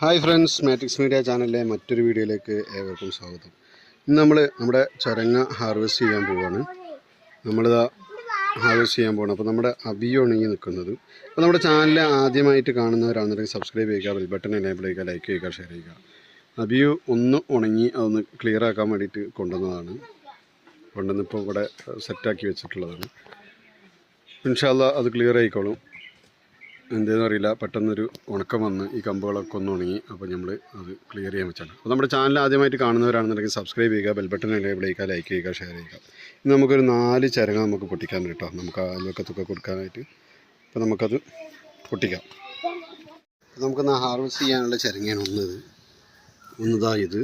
Hi friends, matrix media ചാനലിലെ മറ്റൊരു വീഡിയോയിലേക്ക് ഏവർക്കും സ്വാഗതം. ഇന്ന് നമ്മുടെ ചരങ്ങ ഹാർവെസ്റ്റ് ചെയ്യാൻ പോവുകയാണ്. നമ്മളിതാ ഹാർവെസ്റ്റ് ചെയ്യാൻ പോകണം. അപ്പോൾ നമ്മുടെ അബിയോ ഉണങ്ങി നിൽക്കുന്നത്. അപ്പോൾ നമ്മുടെ ചാനൽ ആദ്യമായിട്ട് കാണുന്നവരാണെന്നുണ്ടെങ്കിൽ സബ്സ്ക്രൈബ് ചെയ്യുക, ബെൽ ബട്ടൺ എനേബിൾ ചെയ്യുക, ലൈക്ക് ചെയ്യുക, ഷെയർ ചെയ്യുക. അബിയോ ഒന്ന് ഉണങ്ങി അതൊന്ന് ക്ലിയർ ആക്കാൻ വേണ്ടിയിട്ട് കൊണ്ടുവന്നിപ്പോൾ ഇവിടെ സെറ്റാക്കി വെച്ചിട്ടുള്ളതാണ്. ഇൻഷാ അല്ലാഹ് അത് ക്ലിയർ ആയിക്കോളും. എന്തെന്ന് അറിയില്ല, പെട്ടെന്നൊരു ഉണക്കം വന്ന് ഈ കമ്പുകളൊക്കെ ഒന്ന് ഉണങ്ങി. അപ്പോൾ നമ്മൾ അത് ക്ലിയർ ചെയ്യാൻ വെച്ചാണ്. അപ്പോൾ നമ്മുടെ ചാനൽ ആദ്യമായിട്ട് കാണുന്നവരാണെന്നുണ്ടെങ്കിൽ സബ്സ്ക്രൈബ് ചെയ്യുക, ബെൽ ബട്ടൺ എനേബിൾ ചെയ്യുക, ലൈക്ക് ചെയ്യുക, ഷെയർ ചെയ്യുക. ഇന്ന് നമുക്കൊരു 4 ചരങ്ങ നമുക്ക് പൊട്ടിക്കാൻ കേട്ടോ, നമുക്ക് അയൽവക്കത്തൊക്കെ കൊടുക്കാനായിട്ട്. അപ്പോൾ നമുക്കത് പൊട്ടിക്കാം. നമുക്കൊന്ന് ഹാർവെസ്റ്റ് ചെയ്യാനുള്ള ചരങ്ങയാണ് ഒന്നതാ ഇത്.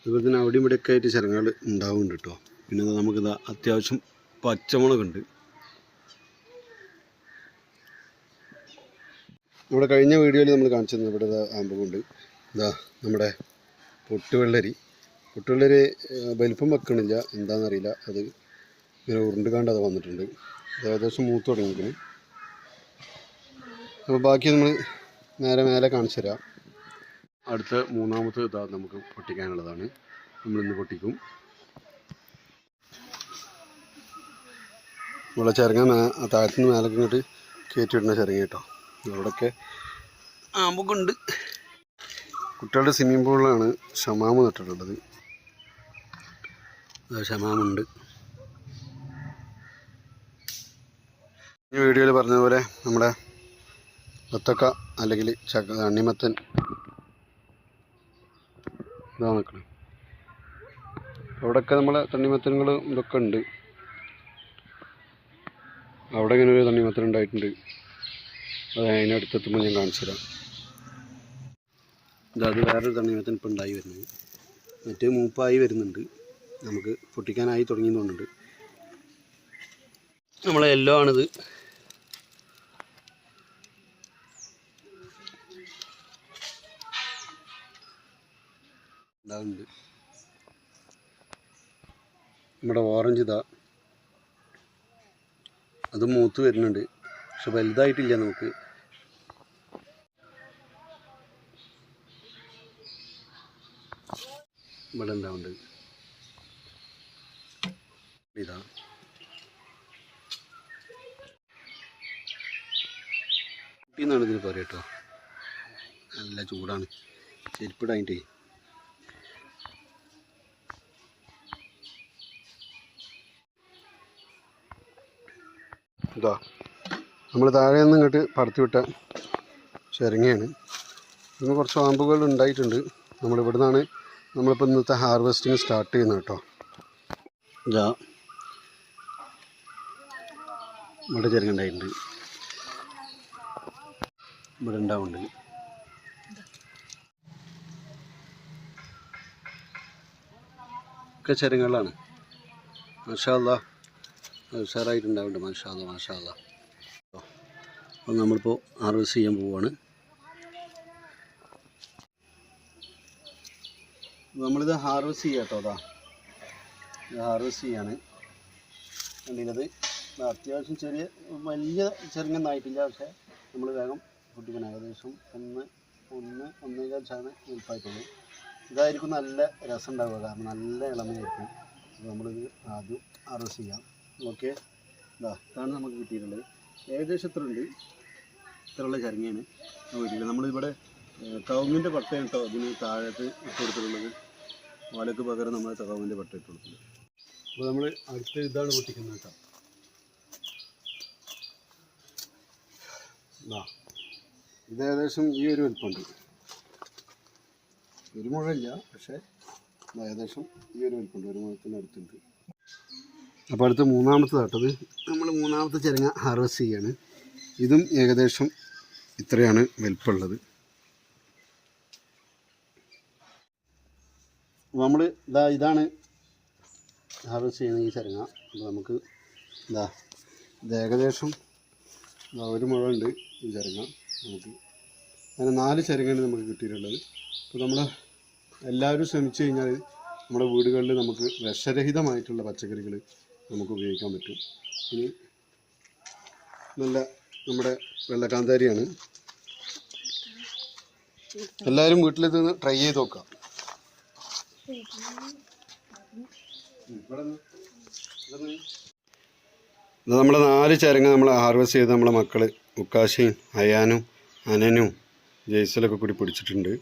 അതുപോലെ തന്നെ അവിടെയും ഇവിടെയൊക്കെ ആയിട്ട് ചരങ്ങകൾ ഉണ്ടാവുന്നുണ്ട് കേട്ടോ. പിന്നെ നമുക്കിതാ അത്യാവശ്യം പച്ചമുളകുണ്ട്. നമ്മുടെ കഴിഞ്ഞ വീഡിയോയിൽ നമ്മൾ കാണിച്ചിരുന്നത് ഇവിടെ ആമ്പുകൊണ്ട് നമ്മുടെ പൊട്ടുവെള്ളരി വലിപ്പം വെക്കണില്ല, എന്താണെന്നറിയില്ല. അത് ഇങ്ങനെ ഉരുണ്ടുകാണ്ട് അത് വന്നിട്ടുണ്ട്. ഏകദേശം മൂത്ത് തുടങ്ങിയിരിക്കുന്നു. അപ്പോൾ ബാക്കി നമ്മൾ മേലെ കാണിച്ചു തരാം. അടുത്ത മൂന്നാമത്തെ നമുക്ക് പൊട്ടിക്കാനുള്ളതാണ്. നമ്മളിന്ന് പൊട്ടിക്കും. നമ്മളെ ചിരങ്ങ താഴത്തുനിന്ന് മേലേക്ക് ഇങ്ങോട്ട് കയറ്റിവിടുന്ന ചിരങ്ങ കേട്ടോ. അവിടെയൊക്കെ ആമ്പൊക്കെ ഉണ്ട്. കുട്ടികളുടെ സ്വിമ്മിംഗ് പൂളിലാണ് ഷമാമ് നട്ടിട്ടുള്ളത്. ഷമാമുണ്ട്. ഈ വീഡിയോയിൽ പറഞ്ഞതുപോലെ നമ്മുടെ വത്തക്ക അല്ലെങ്കിൽ തണ്ണിമത്തൻ ഇതാണ് നിൽക്കുന്നത്. അവിടെയൊക്കെ നമ്മളെ തണ്ണിമത്തനുകൾ ഇതൊക്കെ ഉണ്ട്. അവിടെ ഇങ്ങനെ ഒരു തണ്ണിമത്തൻ ഉണ്ടായിട്ടുണ്ട്. അത് അതിനടുത്തെത്തുമ്പോൾ ഞാൻ കാണിച്ചു തരാം. അത് വേറൊരു തണ്ണിമത്തൻ ഇപ്പം ഉണ്ടായി വരുന്നത്. മറ്റേ മൂപ്പായി വരുന്നുണ്ട്. നമുക്ക് പൊട്ടിക്കാനായി തുടങ്ങിയെന്ന് തോന്നുന്നുണ്ട്. നമ്മളെ യെല്ലോ ആണിത്. ഉണ്ടാകുന്നുണ്ട്. നമ്മുടെ ഓറഞ്ച് അത് മൂത്ത് വരുന്നുണ്ട്. പക്ഷെ വലുതായിട്ടില്ല. നമുക്ക് ഇവിടെ ഉണ്ടാവുന്നുണ്ട്. ഇതാ എന്നാണ് ഇതിന് പറയുക കേട്ടോ. നല്ല ചൂടാണ്. ചെരുപ്പിടായിട്ടേ. ഇതാ നമ്മൾ താഴെ നിന്ന് ഇങ്ങോട്ട് പടത്തി വിട്ട ചിരങ്ങയാണ്. ഇന്ന് കുറച്ച് ആമ്പുകൾ ഉണ്ടായിട്ടുണ്ട്. നമ്മളിവിടെ നിന്നാണ് നമ്മളിപ്പോൾ ഇന്നത്തെ ഹാർവെസ്റ്റിങ് സ്റ്റാർട്ട് ചെയ്യുന്നത് കേട്ടോ. ഇതാ ഇവിടെ ചിരങ്ങ ഉണ്ടായിട്ടുണ്ട്. ഇവിടെ ഉണ്ടാവുന്നുണ്ട്. ഒക്കെ ചിരങ്ങകളാണ്. മാഷാ അല്ലാഹ് ഉഷാറായിട്ടുണ്ടാവുന്നുണ്ട്. മാഷാ അല്ലാഹ്. അപ്പോൾ നമ്മളിപ്പോൾ ഹാർവെസ്റ്റ് ചെയ്യാൻ പോവുകയാണ്. നമ്മളിത് ഹാർവെസ്റ്റ് ചെയ്യാം കേട്ടോ. ഇത് ഹാർവെസ്റ്റ് ചെയ്യാണ്. കണ്ടില്ലത് അത്യാവശ്യം വലിയ ചെറുങ്ങൊന്നും ആയിട്ടില്ല. പക്ഷേ നമ്മൾ വേഗം പൊട്ടിക്കണം. ഏകദേശം ഒന്നേകാൽ ചാണ് ഉൽപ്പായിട്ടുള്ളൂ. ഇതായിരിക്കും നല്ല രസം ഉണ്ടാവുക, കാരണം നല്ല ഇളമയായിരിക്കും. അപ്പോൾ നമ്മളിത് ആദ്യം ഹാർവെസ്റ്റ് ചെയ്യാം. ഓക്കെ, ഇതാണ് നമുക്ക് കിട്ടിയിട്ടുള്ളത്. ഏകദേശം ഇത്രയുള്ള ചരങ്ങയാണ് കിട്ടിയില്ല. നമ്മളിവിടെ കവുങ്ങിൻ്റെ പട്ടയാണ് കേട്ടോ അതിന് താഴത്ത് ഇട്ട് കൊടുത്തിട്ടുള്ളത്. വാലക്ക് പകരം നമ്മൾ കവുങ്ങിൻ്റെ പട്ട ഇട്ട് കൊടുക്കുന്നത്. അപ്പോൾ നമ്മൾ അടുത്ത ഇതാണ് പൊട്ടിക്കുന്നത് കേട്ടോ. ഇത് ഏകദേശം ഈ ഒരു വലുപ്പമുണ്ട്. ഒരു മുഴമില്ല, പക്ഷേ ഏകദേശം ഈ ഒരു വലുപ്പമുണ്ട്. ഒരു മുഴത്തിൻ്റെ അടുത്തുണ്ട്. അപ്പോൾ അടുത്ത് മൂന്നാമത്തേതാട്ടത്. നമ്മൾ മൂന്നാമത്തെ ചിരങ്ങ ഹാർവെസ്റ്റ് ചെയ്യാണ്. ഇതും ഏകദേശം ഇത്രയാണ് വലുപ്പമുള്ളത്. നമ്മൾ ഇതാണ് ഹാർവെസ്റ്റ് ചെയ്യുന്ന ഈ ചിരങ്ങ. അപ്പോൾ നമുക്ക് ഇത് ഏകദേശം ഒരു മുഴമുണ്ട് ഈ ചിരങ്ങ. നമുക്ക് അങ്ങനെ 4 ചിരങ്ങയാണ് നമുക്ക് കിട്ടിയിട്ടുള്ളത്. അപ്പോൾ നമ്മൾ എല്ലാവരും ശ്രമിച്ചു കഴിഞ്ഞാൽ നമ്മുടെ വീടുകളിൽ നമുക്ക് വിഷരഹിതമായിട്ടുള്ള പച്ചക്കറികൾ നമുക്ക് ഉപയോഗിക്കാൻ പറ്റും. ഇനി നല്ല നമ്മുടെ വെള്ളക്കാന്താരിയാണ്. എല്ലാവരും വീട്ടിലിത് ട്രൈ ചെയ്ത് നോക്കാം. ഇത് നമ്മളെ 4 ചരങ്ങ നമ്മൾ ഹാർവെസ്റ്റ് ചെയ്ത് നമ്മളെ മക്കൾ ഉക്കാശയും അയാനും അനനും ജയ്സലൊക്കെ കൂടി പിടിച്ചിട്ടുണ്ട്.